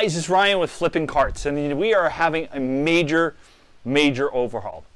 guys, it's Ryan with Flippin Carts, and we are having a major overhaul.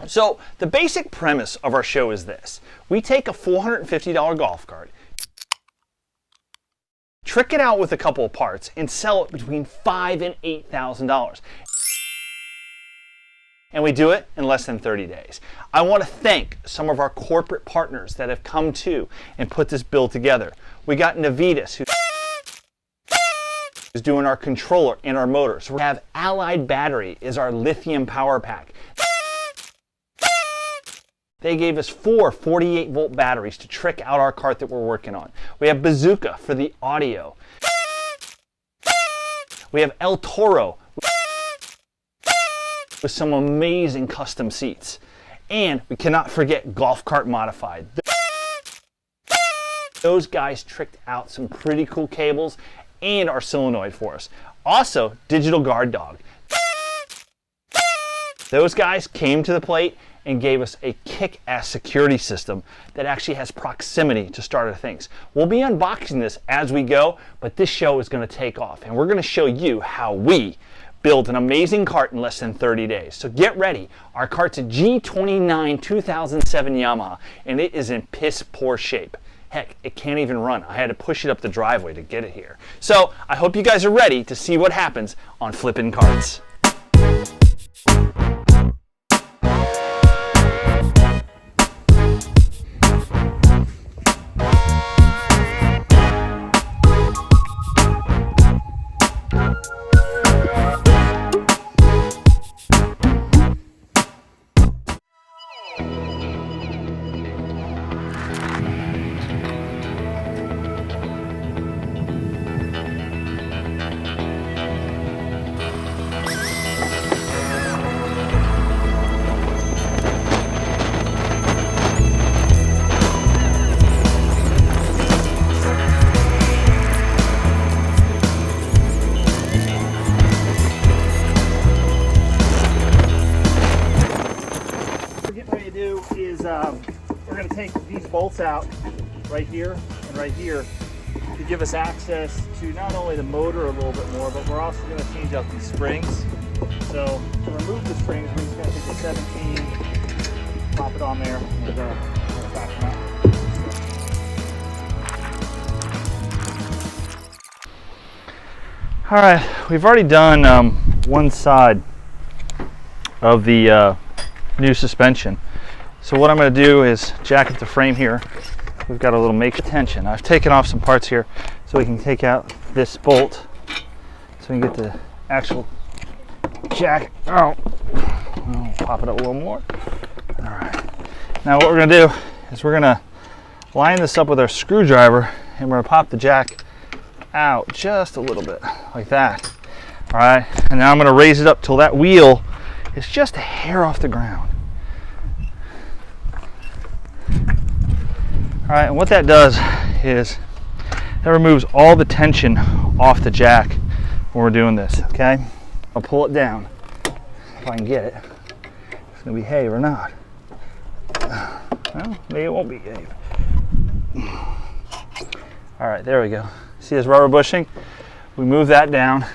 So the basic premise of our show is this. We take a $450 golf cart, trick it out with a couple of parts, and sell it between $5,000 and $8,000. And we do it in less than 30 days. I want to thank some of our corporate partners that have come to and put this build together. We got Navitas, who's doing our controller and our motors. We have Allied Battery is our lithium power pack. They gave us 4 48-volt batteries to trick out our cart that we're working on. We have Bazooka for the audio. We have El Toro with some amazing custom seats. And we cannot forget Golf Cart Modified. Those guys tricked out some pretty cool cables and our solenoid for us. Also, Digital Guard Dog. Those guys came to the plate and gave us a kick-ass security system that actually has proximity to starter things. We'll be unboxing this as we go, but this show is going to take off, and we're going to show you how we build an amazing cart in less than 30 days. So get ready. Our cart's a G29 2007 Yamaha, and it is in piss poor shape. Heck, it can't even run. I had to push it up the driveway to get it here. So I hope you guys are ready to see what happens on Flippin Carts. We're going to take these bolts out right here and right here to give us access to not only the motor a little bit more, but we're also going to change out these springs. So to remove the springs, we're just going to take the 17, pop it on there, and back them out. All right, we've already done one side of the new suspension. So what I'm going to do is jacket the frame here. We've got a little makeshift tension. I've taken off some parts here so we can take out this bolt so we can get the actual jacket out. I'll pop it up a little more. All right. Now what we're going to do is we're going to line this up with our screwdriver, and we're going to pop the jack out just a little bit like that. All right. And now I'm going to raise it up till that wheel is just a hair off the ground. All right, and what that does is that removes all the tension off the jack when we're doing this, okay? I'll pull it down if I can get it. It's gonna behave or not. Well, maybe it won't behave. All right, there we go. See this rubber bushing? We move that down.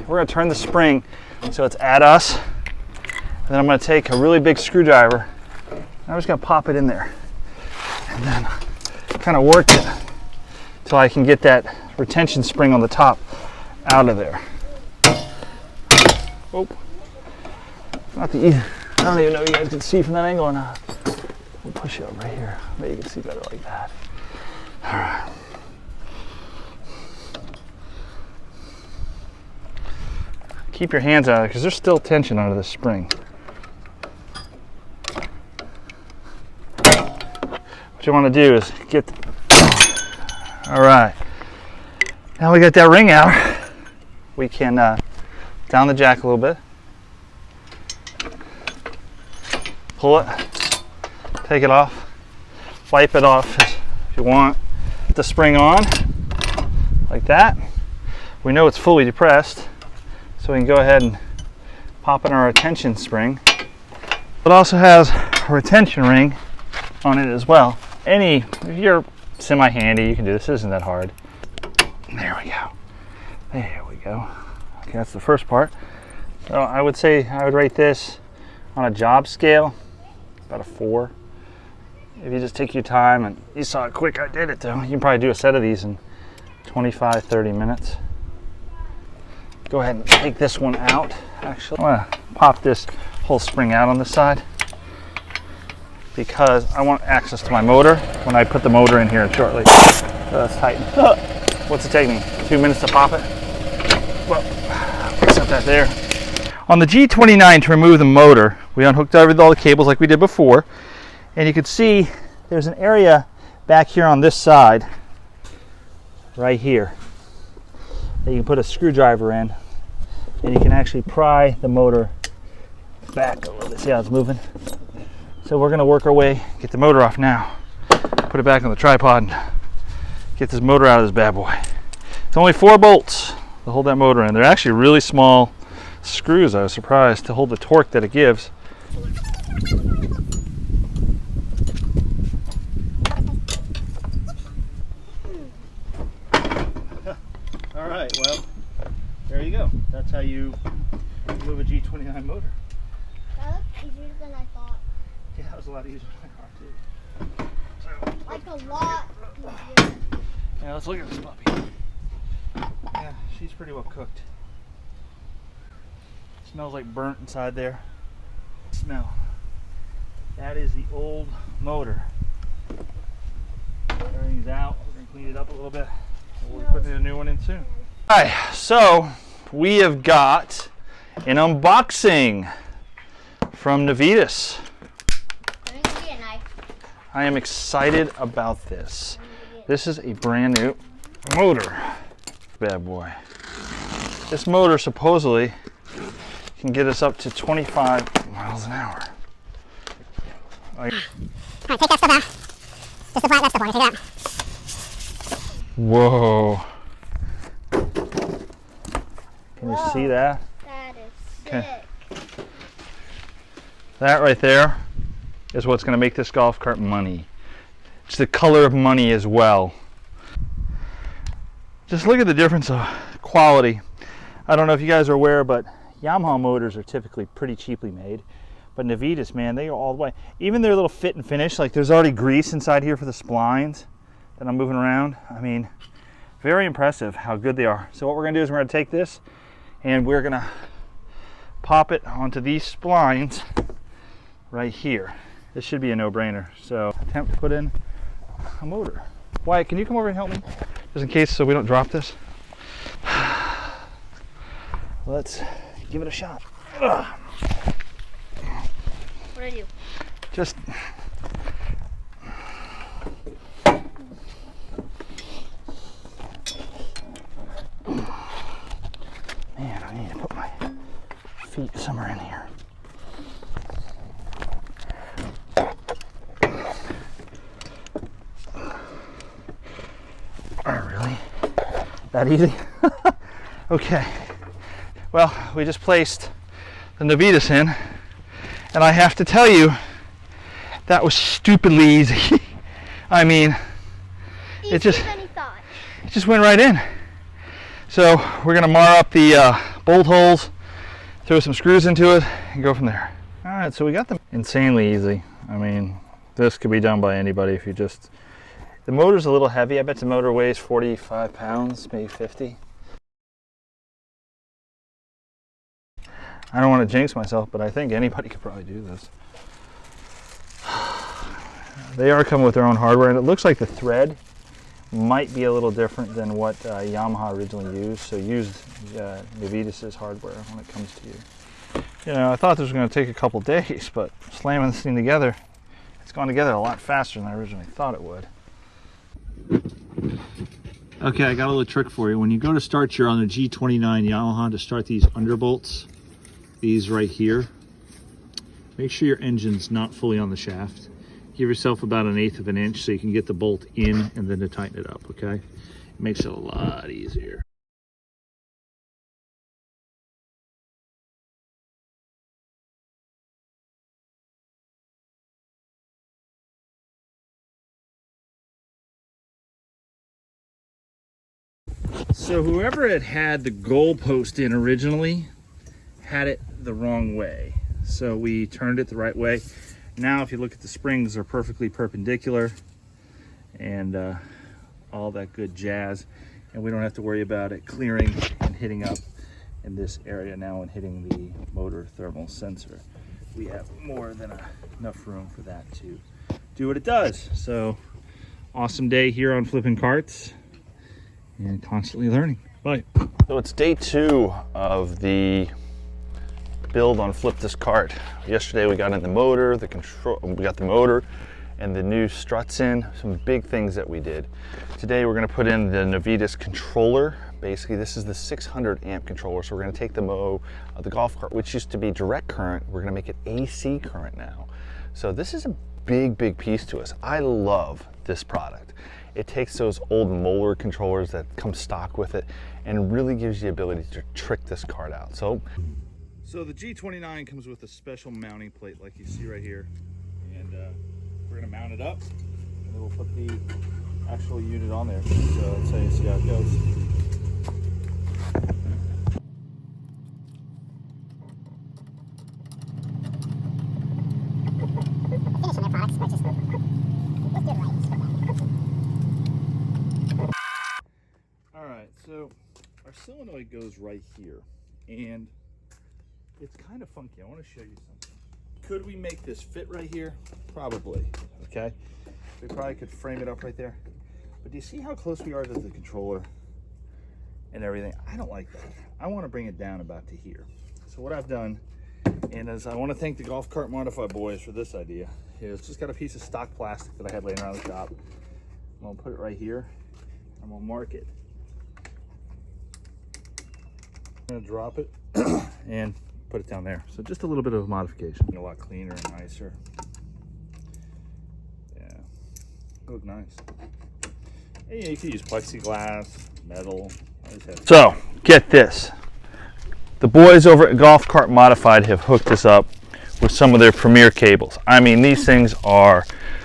We're gonna turn the spring so it's at us. And then I'm gonna take a really big screwdriver, and I'm just gonna pop it in there. And then kind of work it until I can get that retention spring on the top out of there. Oh, not the easy. I don't even know if you guys can see from that angle or not. We'll push it up right here. Maybe you can see better like that. All right. Keep your hands out of it because there's still tension under the spring. What you want to do is get, all right, now we got that ring out, we can down the jack a little bit, pull it, take it off, wipe it off if you want, put the spring on like that. We know it's fully depressed, so we can go ahead and pop in our retention spring. It also has a retention ring on it as well. If you're semi-handy, you can do this. It isn't that hard. There we go. There we go. Okay, that's the first part. So I would say I would rate this on a job scale about a 4. If you just take your time, and you saw how quick I did it though, you can probably do a set of these in 25-30 minutes. Go ahead and take this one out. Actually, I'm gonna pop this whole spring out on this side because I want access to my motor when I put the motor in here shortly. So let's tighten. What's it take me? 2 minutes to pop it? Well, set that there. On the G29, to remove the motor, we unhooked all the cables like we did before, and you can see there's an area back here on this side, right here, that you can put a screwdriver in, and you can actually pry the motor back a little bit. See how it's moving? So we're going to work our way, get the motor off now, put it back on the tripod, and get this motor out of this bad boy. It's only 4 bolts to hold that motor in. They're actually really small screws. I was surprised to hold the torque that it gives. All right, well, there you go. That's how you move a G29 motor. That looked easier than I thought. Yeah, that was a lot easier than I thought too. So, Like a lot easier. yeah, let's look at this puppy. Yeah, she's pretty well cooked. Smells like burnt inside there. Smell. That is the old motor. Everything's out. We're gonna clean it up a little bit. We'll be putting a new one in soon. All right, so we have got an unboxing from Navitas. Let me give you a knife. I am excited about this. This is a brand new motor. Bad boy. This motor supposedly can get us up to 25 miles an hour. Alright, take that stuff out. Just the flat, that's the one. Take it out. Whoa. Can you see that? That is Okay. sick. That right there is what's going to make this golf cart money. It's the color of money as well. Just look at the difference of quality. I don't know if you guys are aware, but Yamaha motors are typically pretty cheaply made. But Navitas, man, they go all the way. Even their little fit and finish, like there's already grease inside here for the splines that I'm moving around. I mean, very impressive how good they are. So what we're gonna do is we're gonna take this and we're gonna pop it onto these splines right here. This should be a no-brainer. So attempt to put in a motor. Wyatt, can you come over and help me? Just in case so we don't drop this. Let's give it a shot. Ugh. What do I do? Just man, I need to put my feet somewhere in here. Oh, really? That easy? Okay. Well, we just placed the Navitas in, and I have to tell you, that was stupidly easy. I mean, it just went right in. So we're gonna mar up the bolt holes, throw some screws into it, and go from there. All right, so we got them insanely easy. I mean, this could be done by anybody if you just. The motor's a little heavy. I bet the motor weighs 45 pounds, maybe 50. I don't want to jinx myself, but I think anybody could probably do this. They are coming with their own hardware, and it looks like the thread might be a little different than what Yamaha originally used. So used Navitas' hardware when it comes to you. You know, I thought this was going to take a couple days, but slamming this thing together, it's gone together a lot faster than I originally thought it would. Okay, I got a little trick for you. When you go to start, you're on the G29 Yamaha to start these underbolts. These right here, make sure your engine's not fully on the shaft. Give yourself about 1/8 of an inch so you can get the bolt in and then to tighten it up, okay? It makes it a lot easier. So whoever had the goalpost in originally had it the wrong way. So we turned it the right way. Now if you look at the springs, they're perfectly perpendicular and all that good jazz. And we don't have to worry about it clearing and hitting up in this area now and hitting the motor thermal sensor. We have more than enough room for that to do what it does. So awesome day here on Flippin Carts and constantly learning. Bye. So it's day 2 of the build on Flip This Cart. Yesterday we got in the motor, we got the motor and the new struts in, some big things that we did. Today we're going to put in the Navitas controller. Basically this is the 600 amp controller, so we're going to take the golf cart, which used to be direct current, we're going to make it AC current now. So this is a big piece to us. I love this product. It takes those old molar controllers that come stock with it and really gives you the ability to trick this cart out. So the G29 comes with a special mounting plate like you see right here, and we're going to mount it up and then we'll put the actual unit on there. So let's see how it goes. Finishing their products, but just let's do it right. All right, so our solenoid goes right here, and it's kind of funky. I want to show you something. Could we make this fit right here? Probably, okay? We probably could frame it up right there. But do you see how close we are to the controller and everything? I don't like that. I want to bring it down about to here. So what I've done, and as I want to thank the Golf Cart Modify boys for this idea, is just got a piece of stock plastic that I had laying around the shop. I'm going to put it right here. I'm going to mark it. I'm going to drop it and put it down there. So just a little bit of a modification. A lot cleaner and nicer. Yeah, look nice. And, yeah, you could use plexiglass, metal. So get this. The boys over at Golf Cart Modified have hooked us up with some of their premier cables. I mean, these things are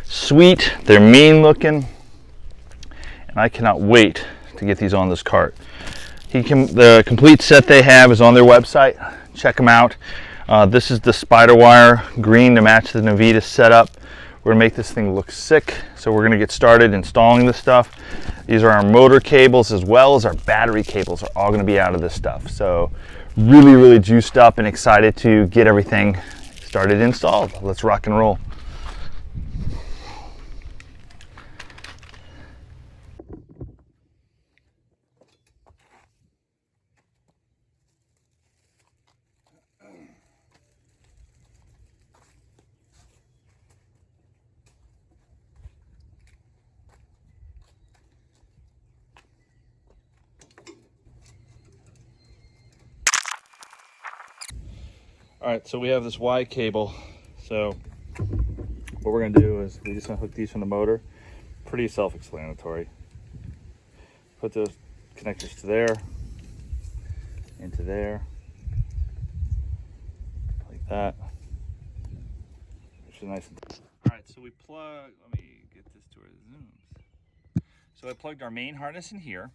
sweet. They're mean looking. And I cannot wait to get these on this cart. The complete set they have is on their website. Check them out. This is the spider wire green to match the Navitas setup. We're gonna make this thing look sick, so we're gonna get started installing this stuff. These are our motor cables as well as our battery cables are all gonna be out of this stuff. So really juiced up and excited to get everything started installed. Let's rock and roll. All right, so we have this Y cable. So what we're gonna do is we're just gonna hook these from the motor. Pretty self-explanatory. Put those connectors to there, into there, like that. Which is nice. All right, so we plug, let me get this to where it zooms. So I plugged our main harness in here,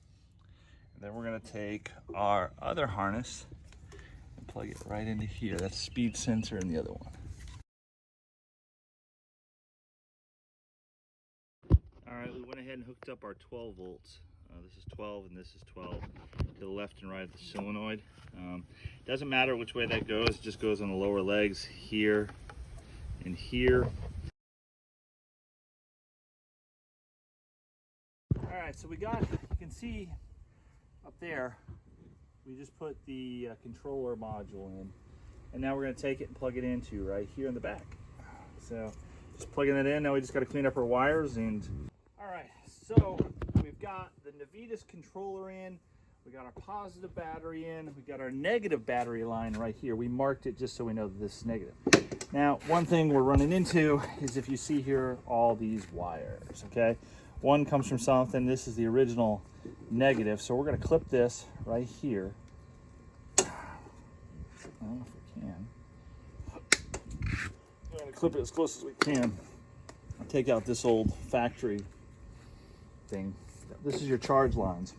and then we're gonna take our other harness and plug it right into here. That's speed sensor in the other one. All right, we went ahead and hooked up our 12 volts. This is 12 and this is 12 to the left and right of the solenoid. Doesn't matter which way that goes, it just goes on the lower legs here and here. All right, so we got, you can see up there, we just put the controller module in, and now we're going to take it and plug it into right here in the back. So just plugging it in, now we just got to clean up our wires. And all right, so we've got the Navitas controller in, we got our positive battery in, we got our negative battery line right here. We marked it just so we know that this is negative. Now, one thing we're running into is, if you see here, all these wires, okay? One comes from something, this is the original negative, so we're gonna clip this right here. I don't know if we can. We're gonna clip it as close as we can. I'll take out this old factory thing. This is your charge lines.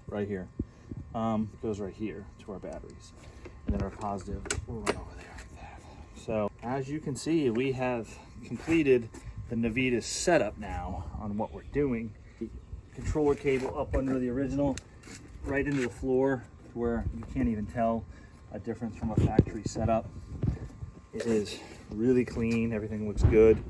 right here, goes right here to our batteries. And then our positive will run over there like that. So as you can see, we have completed the Navitas setup now on what we're doing. The controller cable up under the original, right into the floor, to where you can't even tell a difference from a factory setup. It is really clean, everything looks good.